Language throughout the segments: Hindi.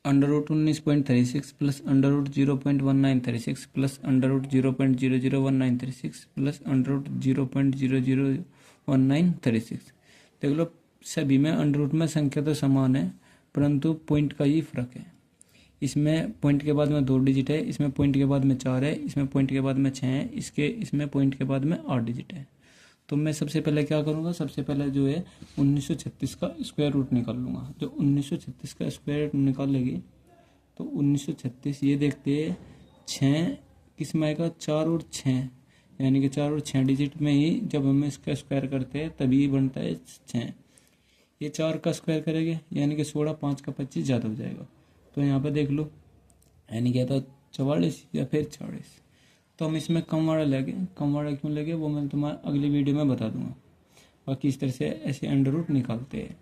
√19.36 प्लस √0.1936 प्लस √0.001936 प्लस √0.001936। देख लो सभी में अंडर में संख्या तो समान है परंतु पॉइंट का ही फर्क है। इसमें पॉइंट के बाद में 2 डिजिट है, इसमें पॉइंट के बाद में 4 है, इसमें पॉइंट के बाद में 6 है, इसमें पॉइंट के बाद में 8 डिजिट है। तो मैं सबसे पहले क्या करूँगा, सबसे पहले जो है 1936 का स्क्वायर रूट निकाल लूँगा। जो 1936 का स्क्वायर रूट निकाल लेगी तो 1936 ये देखते हैं 6 किस में आएगा, 4 और 6, यानी कि 4 और 6 डिजिट में ही जब हम इसका स्क्वायर करते हैं तभी बनता है 6। ये 4 का स्क्वायर करेंगे यानी कि 16, 5 का 25 ज़्यादा हो जाएगा। तो यहाँ पर देख लो यानी क्या था 44 या फिर 40। तो हम इसमें कम वाला लेंगे, कम वाला क्यों लेंगे वो मैं तुम्हारा अगली वीडियो में बता दूंगा। बाकी इस तरह से ऐसे अंडर रूट निकालते हैं।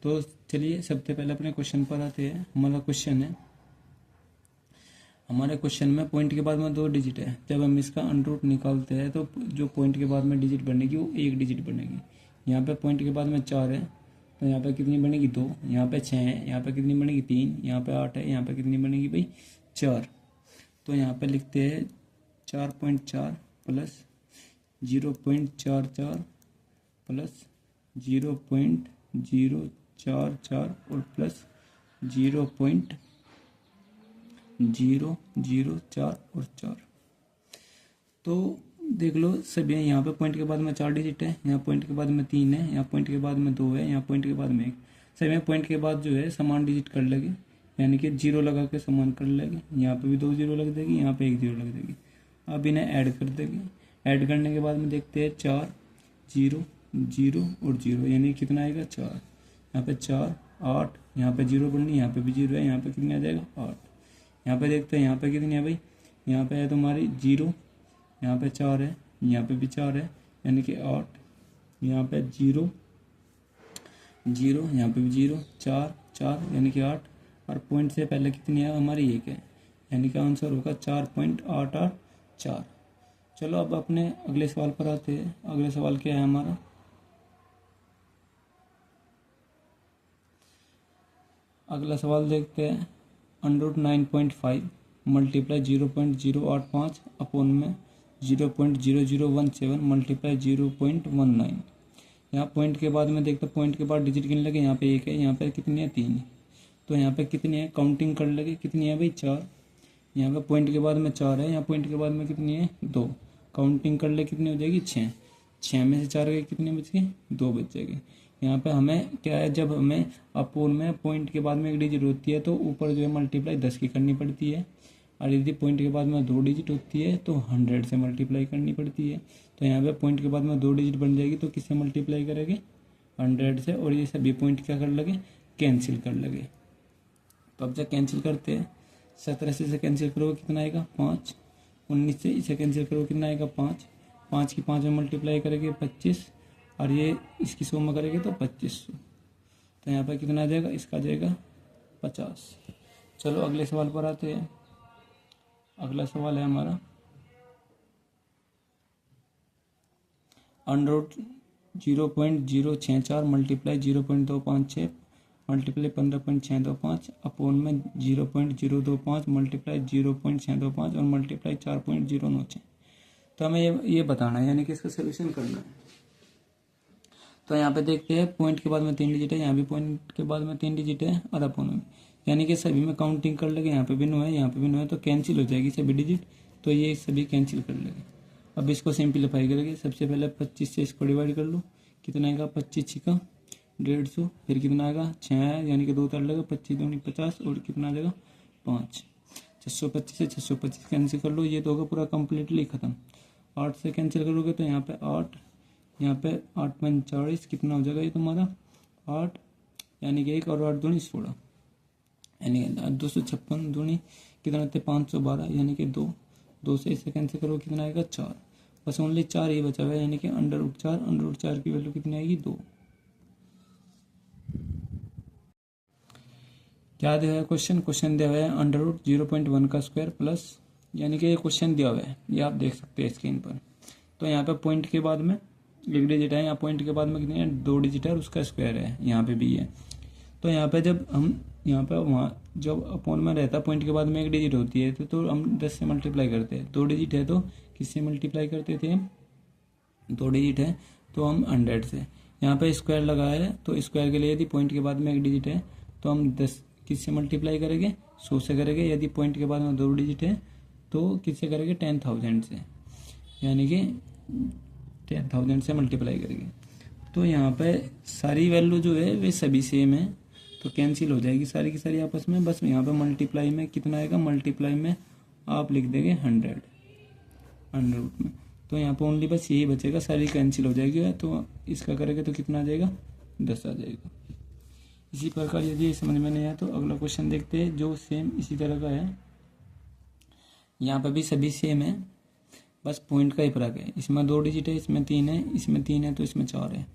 तो चलिए सबसे पहले अपने क्वेश्चन पर आते हैं। हमारा क्वेश्चन है, हमारे क्वेश्चन में पॉइंट के बाद में 2 डिजिट है। जब हम इसका अंडर रूट निकालते हैं तो जो पॉइंट के बाद में डिजिट बनेगी वो 1 डिजिट बनेगी। यहाँ पे पॉइंट के बाद में 4 है तो यहाँ पे कितनी बनेगी 2, यहाँ पे 6 है, यहाँ पे कितनी बनेगी 3, यहाँ पे 8 है, यहाँ पे कितनी बनेगी भाई 4। तो यहाँ पे लिखते हैं 4.4 प्लस 0.44 प्लस 0.044 और प्लस 0.004 और 4। तो देख लो सभी यहाँ पे पॉइंट के बाद में 4 डिजिट है, यहाँ पॉइंट के बाद में 3 है, यहाँ पॉइंट के बाद में 2 है, यहाँ पॉइंट के बाद में 1। सभी पॉइंट के बाद जो है समान डिजिट कर लेंगे यानी कि 0 लगा के समान कर लेंगे। यहाँ पे भी 2 0 लग देगी, यहाँ पे 1 0 लग देगी। अब इन्हें ऐड कर देंगे। ऐड करने के बाद में देखते हैं 4 0 0 और 0 यानी कितना आएगा 4। यहाँ पे 4 8, यहाँ पे 0 बननी, यहाँ पे भी 0 है, यहाँ पे कितनी आ जाएगा 8। यहाँ पे देखते हैं यहाँ पे कितनी है भाई, यहाँ पे है तुम्हारी 0, यहाँ पे 4 है, यहाँ पे भी 4 है यानी कि 8, यहाँ पे 0 0, यहाँ पे भी 0 4 4 यानी कि 8 और पॉइंट से पहले कितनी है हमारी 1 है यानी कि आंसर होगा 4.884। चलो अब अपने अगले सवाल पर आते हैं। अगले सवाल क्या है हमारा, अगला सवाल देखते हैं। √9.5 मल्टीप्लाई 0.085 अपॉन में 0.0017 मल्टीप्लाई 0.19। यहाँ पॉइंट के बाद में देखते पॉइंट के बाद डिजिट गिन लगे, यहाँ पे 1 है, यहाँ पे कितनी है 3। तो यहाँ पे कितनी है काउंटिंग कर लगे, कितनी है भाई 4। यहाँ पे पॉइंट के बाद में 4 है, यहाँ पॉइंट के बाद में कितनी है 2। काउंटिंग कर ले कितनी हो जाएगी 6। 6 में से 4 गए कितने बच गए 2 बच जाएंगे। यहाँ पे हमें क्या है, जब हमें अपोन में पॉइंट के बाद में 1 डिजिट होती है तो ऊपर जो है मल्टीप्लाई 10 की करनी पड़ती है, और यदि पॉइंट के बाद में 2 डिजिट होती है तो 100 से मल्टीप्लाई करनी पड़ती है। तो यहाँ पे पॉइंट के बाद में 2 डिजिट बन जाएगी तो किससे मल्टीप्लाई करेंगे 100 से, और ये सभी पॉइंट क्या कर लगे कैंसिल कर लगे। तो अब जब कैंसिल करते हैं 17 से इसे कैंसिल करोगे कितना आएगा 5, 19 से इसे कैंसिल करोगे कितना आएगा 5, 5 की 5 में मल्टीप्लाई करेंगे 25 और ये इसकी 100 में करेंगे तो 2500। तो यहाँ पर कितना आ जाएगा, इसका आ जाएगा 50। चलो अगले सवाल पर आते हैं। अगला सवाल है हमारा √0.064 मल्टीप्लाई 0.256 मल्टीप्लाई 15.625 अपॉन में 0.025 मल्टीप्लाई 0.625 और मल्टीप्लाई 4.096। तो हमें ये बताना है यानी कि इसका सोल्यूशन करना है। तो यहाँ पे देखते हैं पॉइंट के बाद में 3 डिजिट है, यहाँ भी पॉइंट के बाद में 3 डिजिट है और अपॉन में, यानी कि सभी में काउंटिंग कर लेंगे। यहाँ पे भी 9 है, यहाँ पे भी 9 है, तो कैंसिल हो जाएगी सभी डिजिट, तो ये सभी कैंसिल कर लेंगे। अब इसको सिंप्लीफाई करेंगे। सबसे पहले 25 से इसको डिवाइड कर लो, कितना आएगा 25 का 150, फिर कितना आएगा 6 है यानी कि 2 उतार लेगा, 25 दूनी 50 और कितना आ जाएगा 5। 625 से 625 कैंसिल कर लो, ये तो होगा पूरा कम्प्लीटली खत्म। 8 से कैंसिल करोगे तो यहाँ पे 8, यहाँ पे 8 × 40 कितना हो जाएगा ये तुम्हारा 8 यानी कि 1 और 8 दूनी 16 यानी 256 दूनी कितना होते 512 यानी कि 2 से इसे कैंसिल करो कितना आएगा 4। बस ओनली 4 ही बचा हुआ है यानी कि √4 की वैल्यू कितनी आएगी 2। क्या दिया है क्वेश्चन दिया हुआ है √0.1 का स्क्वायर प्लस, यानी कि ये क्वेश्चन दिया हुआ है, ये आप देख सकते हैं स्क्रीन पर। तो यहाँ पे पॉइंट के बाद में 1 डिजिट है, यहाँ पॉइंट के बाद में कितनी है 2 डिजिट है और उसका स्क्वायर है, यहाँ पे भी है। तो यहाँ पे जब हम यहाँ पे वहाँ जब अपोन में रहता पॉइंट के बाद में एक डिजिट होती है तो हम 10 से मल्टीप्लाई करते हैं। 2 डिजिट है तो किससे मल्टीप्लाई करते थे हम? 2 डिजिट है तो हम 100 से। यहाँ पे स्क्वायर लगा है तो स्क्वायर के लिए यदि पॉइंट के बाद में एक डिजिट है तो हम 10 किससे मल्टीप्लाई करेंगे? 100 से करेंगे। यदि पॉइंट के बाद में 2 डिजिट है तो किससे करेंगे? 10,000 से, यानी कि 10,000 से मल्टीप्लाई करेंगे। तो यहाँ पे सारी वैल्यू जो है वे सभी सेम है तो कैंसिल हो जाएगी सारी की सारी आपस में। बस यहाँ पे मल्टीप्लाई में कितना आएगा? मल्टीप्लाई में आप लिख देंगे 100 रूट में। तो यहाँ पे ओनली बस यही बचेगा, सारी कैंसिल हो जाएगी। तो इसका करेंगे तो कितना आ जाएगा? 10 आ जाएगा। इसी प्रकार यदि ये समझ में नहीं आया तो अगला क्वेश्चन देखते हैं जो सेम इसी तरह का है। यहाँ पे भी सभी सेम है, बस पॉइंट का ही फर्क है। इसमें 2 डिजिट है, इसमें 3 है, इसमें 3 है तो इसमें 4 है।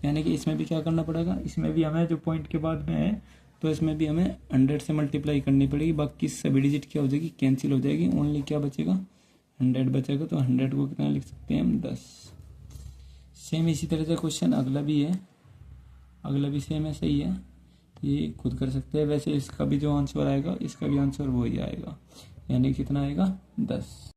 यानी कि इसमें भी क्या करना पड़ेगा? इसमें भी हमें जो पॉइंट के बाद में है तो इसमें भी हमें 100 से मल्टीप्लाई करनी पड़ेगी। बाकी सभी डिजिट क्या हो जाएगी? कैंसिल हो जाएगी। ओनली क्या बचेगा? 100 बचेगा। तो 100 को कितना लिख सकते हैं हम? 10। सेम इसी तरह से क्वेश्चन अगला भी है, अगला भी सेम ऐसा ही है, ये खुद कर सकते हैं। वैसे इसका भी जो आंसर आएगा इसका भी आंसर वही आएगा, यानी कितना आएगा? 10।